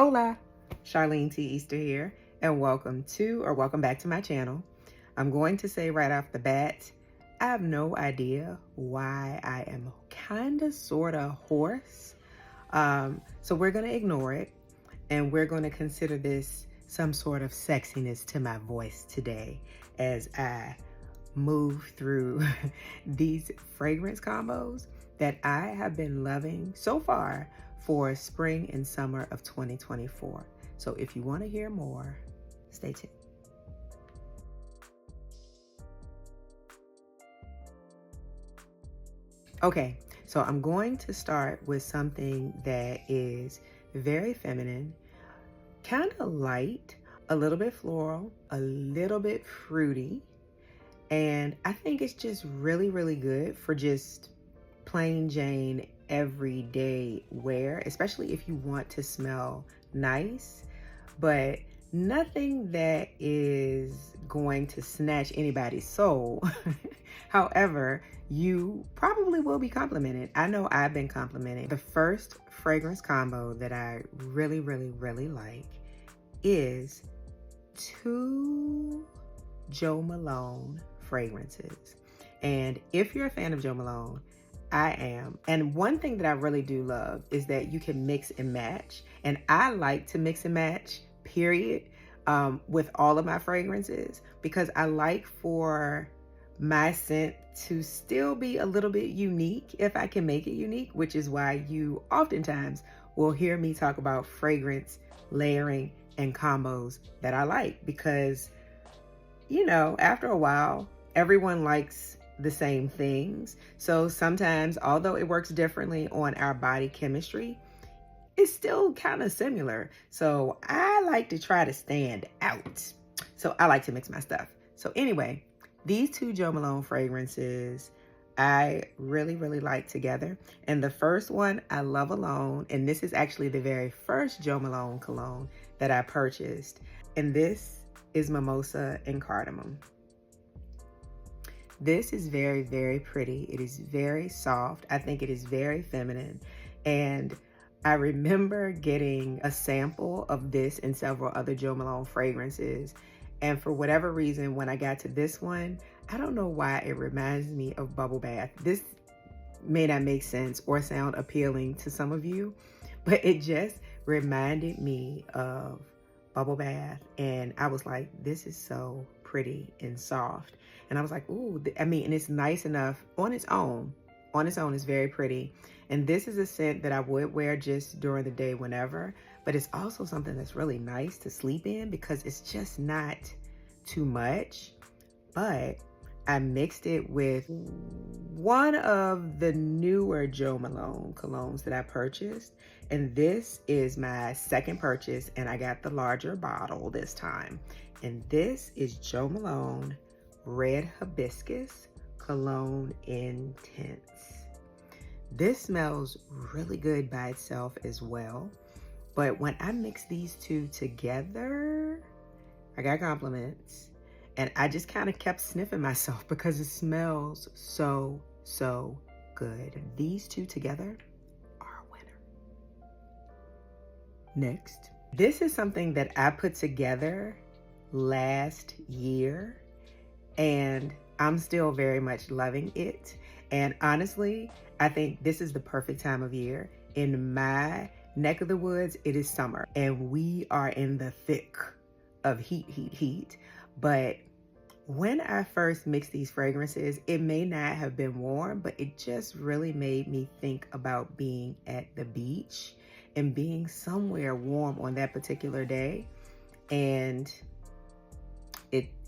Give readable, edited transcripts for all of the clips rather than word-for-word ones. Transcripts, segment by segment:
Hola, Charlene T. Easter here, and welcome back to my channel. I'm going to say right off the bat, I have no idea why I am sorta hoarse. So we're gonna ignore it, and we're gonna consider this some sort of sexiness to my voice today as I move through these fragrance combos that I have been loving so far for spring and summer of 2024. So if you want to hear more, stay tuned. Okay, so I'm going to start with something that is very feminine, kind of light, a little bit floral, a little bit fruity, and I think it's just really, really good for just plain Jane everyday wear, especially if you want to smell nice, but nothing that is going to snatch anybody's soul. However, you probably will be complimented. I know I've been complimented. The first fragrance combo that I really, really, really like is 2 Jo Malone fragrances. And if you're a fan of Jo Malone, I am. And one thing that I really do love is that you can mix and match. And I like to mix and match, period, with all of my fragrances, because I like for my scent to still be a little bit unique if I can make it unique, which is why you oftentimes will hear me talk about fragrance layering and combos that I like, because, you know, after a while, everyone likes the same things. So sometimes, although it works differently on our body chemistry, it's still kind of similar. So I like to try to stand out. So I like to mix my stuff. So anyway, these 2 Jo Malone fragrances I really, really like together. And the first one I love alone. And this is actually the very first Jo Malone cologne that I purchased. And this is Mimosa and Cardamom. This is very, very pretty. It is very soft. I think it is very feminine. And I remember getting a sample of this and several other Jo Malone fragrances. And for whatever reason, when I got to this one, I don't know why it reminds me of bubble bath. This may not make sense or sound appealing to some of you, but it just reminded me of bubble bath. And I was like, this is so pretty and soft. And I was like, ooh, I mean, and it's nice enough on its own. On its own, it's very pretty. And this is a scent that I would wear just during the day whenever, but it's also something that's really nice to sleep in because it's just not too much. But I mixed it with one of the newer Jo Malone colognes that I purchased. And this is my second purchase, and I got the larger bottle this time. And this is Jo Malone Redhabiscus Cologne Intense. This smells really good by itself as well. But when I mix these 2 together, I got compliments. And I just kind of kept sniffing myself because it smells so, so good. These 2 together are a winner. Next, this is something that I put together last year, and I'm still very much loving it. And honestly, I think this is the perfect time of year. In my neck of the woods, it is summer, and we are in the thick of heat. But when I first mixed these fragrances, it may not have been warm, but it just really made me think about being at the beach and being somewhere warm on that particular day. And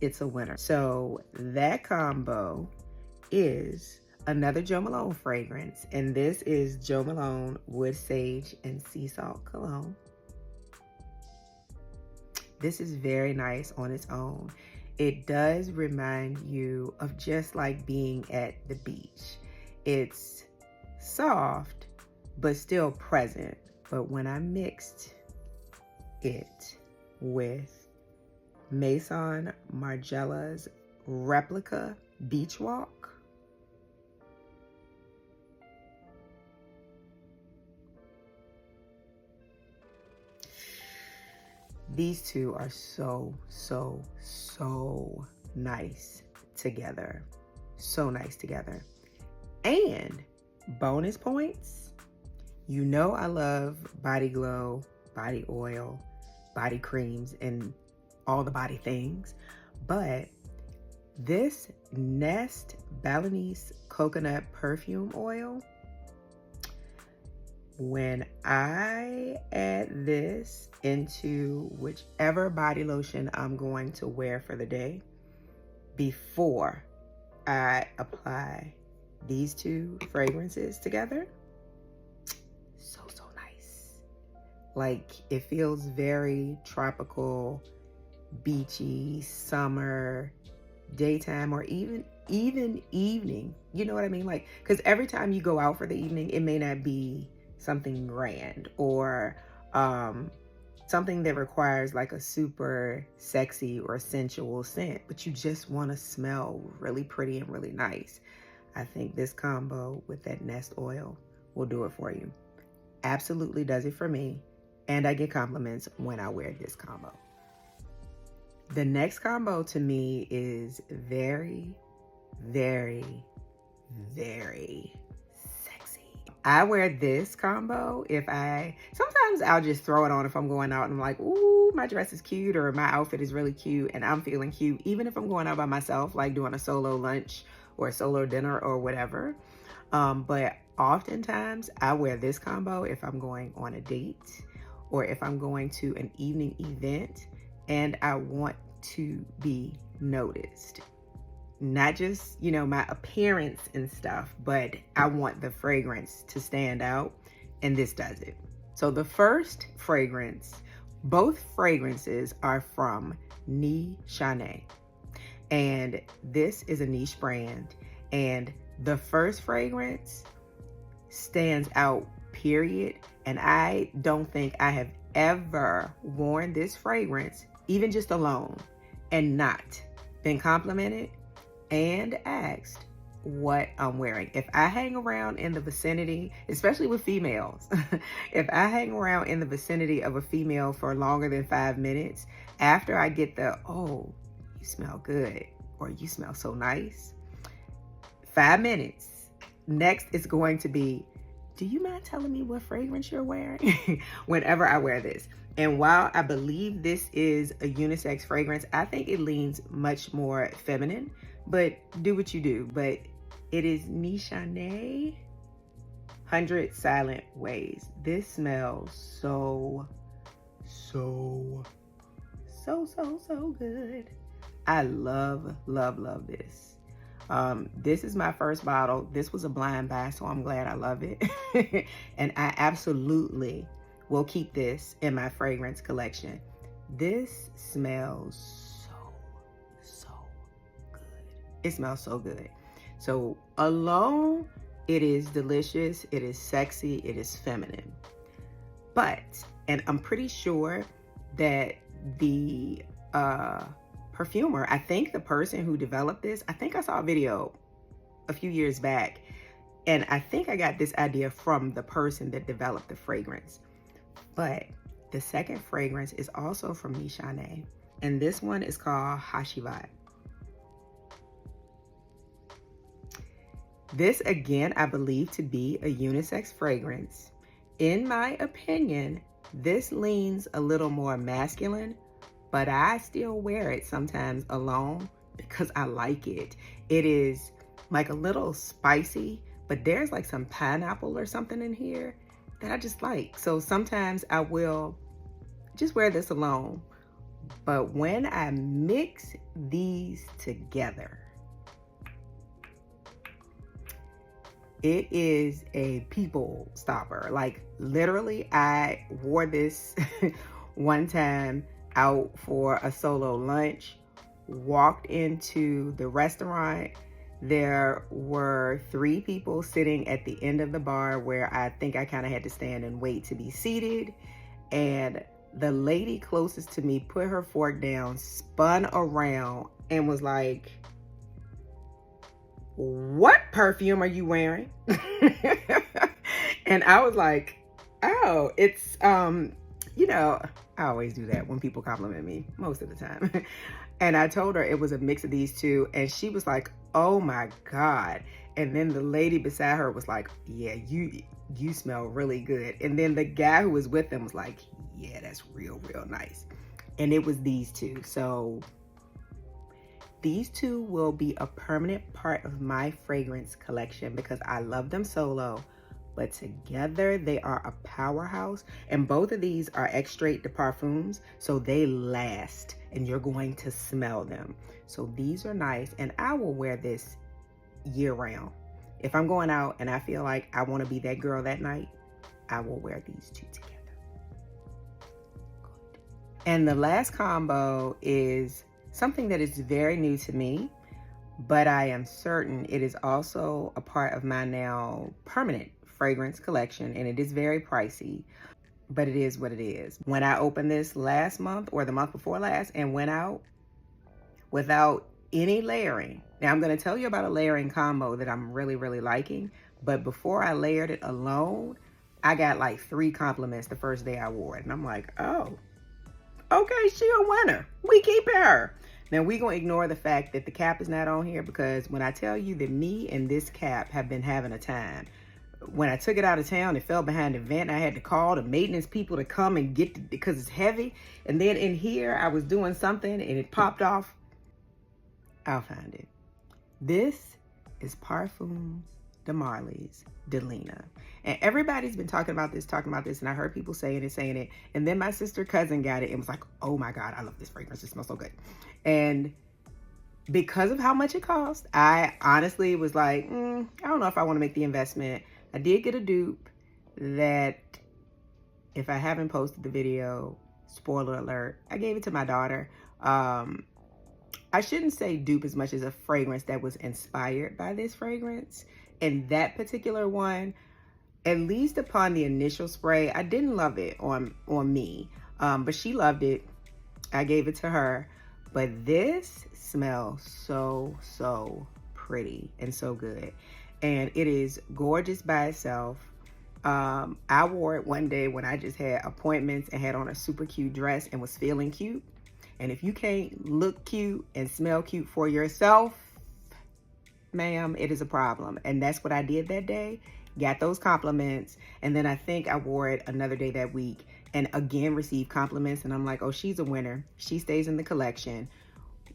it's a winner. So that combo is another Jo Malone fragrance, and this is Jo Malone Wood Sage and Sea Salt Cologne. This is very nice on its own. It does remind you of just like being at the beach. It's soft, but still present. But when I mixed it with Maison Margiela's Replica Beach Walk, These two are so, so, so nice together. So nice together. And bonus points, you know I love Body Glow, body oil, body creams, and all the body things. But this Nest Balinese coconut perfume oil, when I add this into whichever body lotion I'm going to wear for the day, before I apply these two fragrances together, so nice. Like, it feels very tropical, beachy, summer, daytime, or even evening. You know what I mean? Like, because every time you go out for the evening, it may not be something grand or something that requires like a super sexy or sensual scent, but you just want to smell really pretty and really nice. I think this combo with that Nest oil will do it for you. Absolutely does it for me, and I get compliments when I wear this combo. The next combo to me is very, very, very sexy. I wear this combo sometimes I'll just throw it on if I'm going out and I'm like, ooh, my dress is cute, or my outfit is really cute and I'm feeling cute, even if I'm going out by myself, like doing a solo lunch or a solo dinner or whatever. But oftentimes I wear this combo if I'm going on a date or if I'm going to an evening event and I want to be noticed. Not just, my appearance and stuff, but I want the fragrance to stand out, and this does it. So the first fragrance, both fragrances are from Ni Chanel, and this is a niche brand, and the first fragrance stands out, period. And I don't think I have ever worn this fragrance, even just alone, and not been complimented and asked what I'm wearing. If I hang around in the vicinity, especially with females, if I hang around in the vicinity of a female for longer than 5 minutes, after I get the, oh, you smell good, or you smell so nice, 5 minutes, next it's going to be, do you mind telling me what fragrance you're wearing? Whenever I wear this. And while I believe this is a unisex fragrance, I think it leans much more feminine, but do what you do. But it is Ni Chanel 100 Silent Ways. This smells so good. I love this. This is my first bottle. This was a blind buy, so I'm glad I love it. And I absolutely will keep this in my fragrance collection. This smells so good. It smells so good. So alone, it is delicious, it is sexy, it is feminine. But, and I'm pretty sure that the perfumer, I think the person who developed this, I think I saw a video a few years back, and I think I got this idea from the person that developed the fragrance. But the second fragrance is also from Ni Chanel, and this one is called Hashi. This, again, I believe to be a unisex fragrance. In my opinion, this leans a little more masculine, but I still wear it sometimes alone because I like it. It is like a little spicy, but there's like some pineapple or something in here that I just like. So sometimes I will just wear this alone. But when I mix these together, it is a people stopper. Like, literally, I wore this one time out for a solo lunch, walked into the restaurant. There were 3 people sitting at the end of the bar where I think I kind of had to stand and wait to be seated. And the lady closest to me put her fork down, spun around, and was like, "What perfume are you wearing?" And I was like, "Oh, it's You know, I always do that when people compliment me, most of the time. And I told her it was a mix of these two, and she was like, oh my God. And then the lady beside her was like, yeah, you smell really good. And then the guy who was with them was like, yeah, that's real nice. And it was these two. So these two will be a permanent part of my fragrance collection because I love them solo, but together they are a powerhouse. And both of these are extrait de parfums, so they last and you're going to smell them. So these are nice, and I will wear this year round. If I'm going out and I feel like I want to be that girl that night, I will wear these two together. Good. And the last combo is something that is very new to me, but I am certain it is also a part of my now permanent fragrance collection, and it is very pricey, but it is what it is. When I opened this last month or the month before last and went out without any layering. Now I'm going to tell you about a layering combo that I'm really liking, but before I layered it alone, I got like 3 compliments the first day I wore it, and I'm like, oh, okay, she a winner. We keep her. Now we gonna ignore the fact that the cap is not on here, because when I tell you that me and this cap have been having a time, when I took it out of town, it fell behind the vent. I had to call the maintenance people to come and get it because it's heavy. And then in here, I was doing something and it popped off. I'll find it. This is Parfums de Marley's Delina. And everybody's been talking about this, and I heard people saying it. And then my sister cousin got it and was like, oh my God, I love this fragrance. It smells so good. And because of how much it cost, I honestly was like, I don't know if I want to make the investment. I did get a dupe that, if I haven't posted the video, spoiler alert, I gave it to my daughter. I shouldn't say dupe as much as a fragrance that was inspired by this fragrance. And that particular one, at least upon the initial spray, I didn't love it on me, but she loved it. I gave it to her. But this smells so pretty and so good. And it is gorgeous by itself. I wore it one day when I just had appointments and had on a super cute dress and was feeling cute. And if you can't look cute and smell cute for yourself, ma'am, it is a problem. And that's what I did that day. Got those compliments. And then I think I wore it another day that week and again received compliments. And I'm like, oh, she's a winner. She stays in the collection.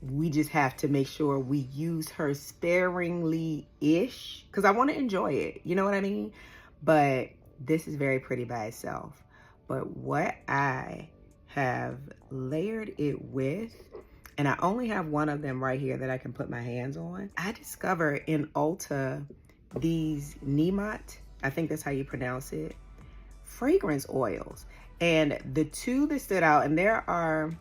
We just have to make sure we use her sparingly-ish because I want to enjoy it. You know what I mean? But this is very pretty by itself. But what I have layered it with, and I only have one of them right here that I can put my hands on. I discovered in Ulta these Niemat, I think that's how you pronounce it, fragrance oils. And the two that stood out, and there are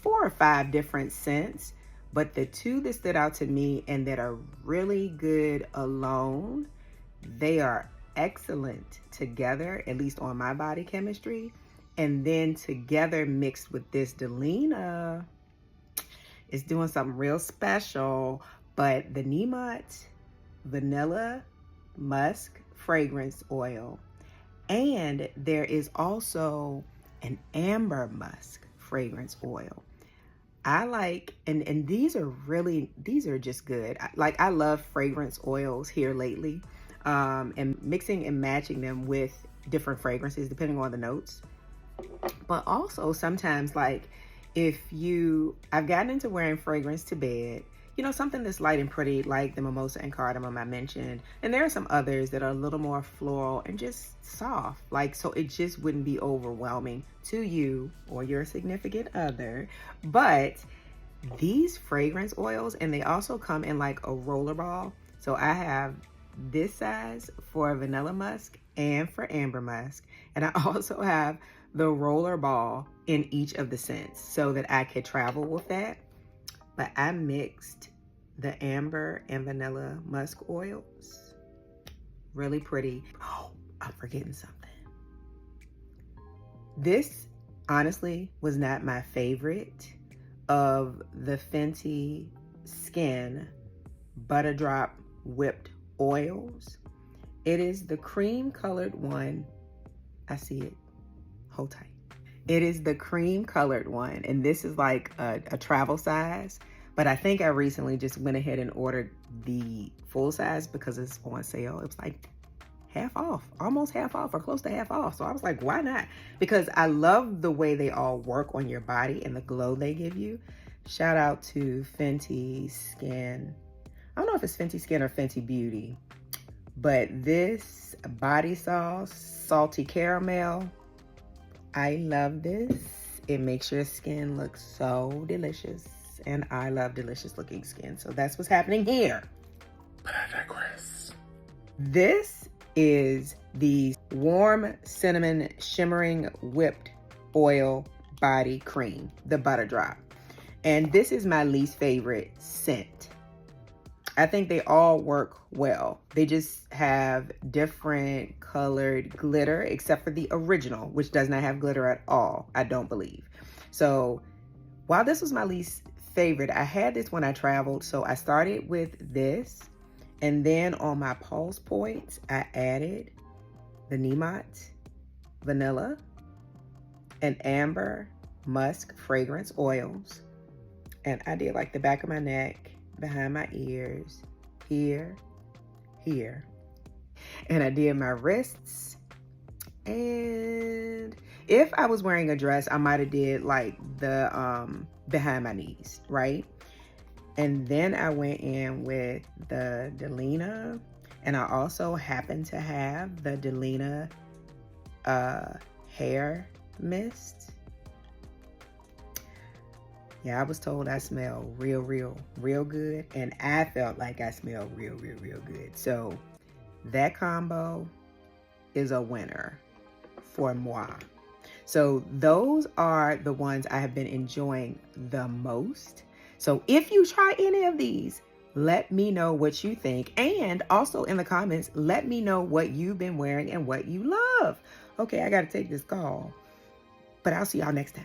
4 or 5 different scents, but the two that stood out to me and that are really good alone, they are excellent together, at least on my body chemistry. And then together mixed with this Delina, it's doing something real special. But the Niemat Vanilla Musk Fragrance Oil, and there is also an Amber Musk Fragrance Oil. I like, and these are just good. I love fragrance oils here lately, and mixing and matching them with different fragrances depending on the notes. But also sometimes, like, I've gotten into wearing fragrance to bed, you know, something that's light and pretty, like the Mimosa and Cardamom I mentioned. And there are some others that are a little more floral and just soft, like, so it just wouldn't be overwhelming to you or your significant other. But these fragrance oils, and they also come in like a roller ball. So I have this size for vanilla musk and for amber musk. And I also have the roller ball in each of the scents so that I could travel with that. But I mixed the amber and vanilla musk oils. Really pretty. Oh, I'm forgetting something. This honestly was not my favorite of the Fenty Skin Butter Drop Whipped Oils. It is the cream colored one. I see it. Hold tight. It is the cream colored one, and this is like a travel size, but I think I recently just went ahead and ordered the full size because it's on sale. It was like half off, almost half off or close to half off. So I was like, why not? Because I love the way they all work on your body and the glow they give you. Shout out to Fenty Skin. I don't know if it's Fenty Skin or Fenty Beauty, but this body sauce, salty caramel, I love this. It makes your skin look so delicious, and I love delicious looking skin. So that's what's happening here. But I digress. This is the Warm Cinnamon Shimmering Whipped Oil Body Cream, the Butter Drop. And this is my least favorite scent. I think they all work well. They just have different colored glitter, except for the original, which does not have glitter at all, I don't believe. So while this was my least favorite, I had this when I traveled. So I started with this, and then on my pulse points, I added the Nemat Vanilla and Amber Musk fragrance oils. And I did like the back of my neck, behind my ears, here, and I did my wrists. And if I was wearing a dress, I might have did like the behind my knees, right? And then I went in with the Delina, and I also happen to have the Delina hair mist. Yeah, I was told I smell real good, and I felt like I smelled real good. So that combo is a winner for moi. So those are the ones I have been enjoying the most. So if you try any of these, let me know what you think. And also in the comments, let me know what you've been wearing and what you love. Okay, I got to take this call, but I'll see y'all next time.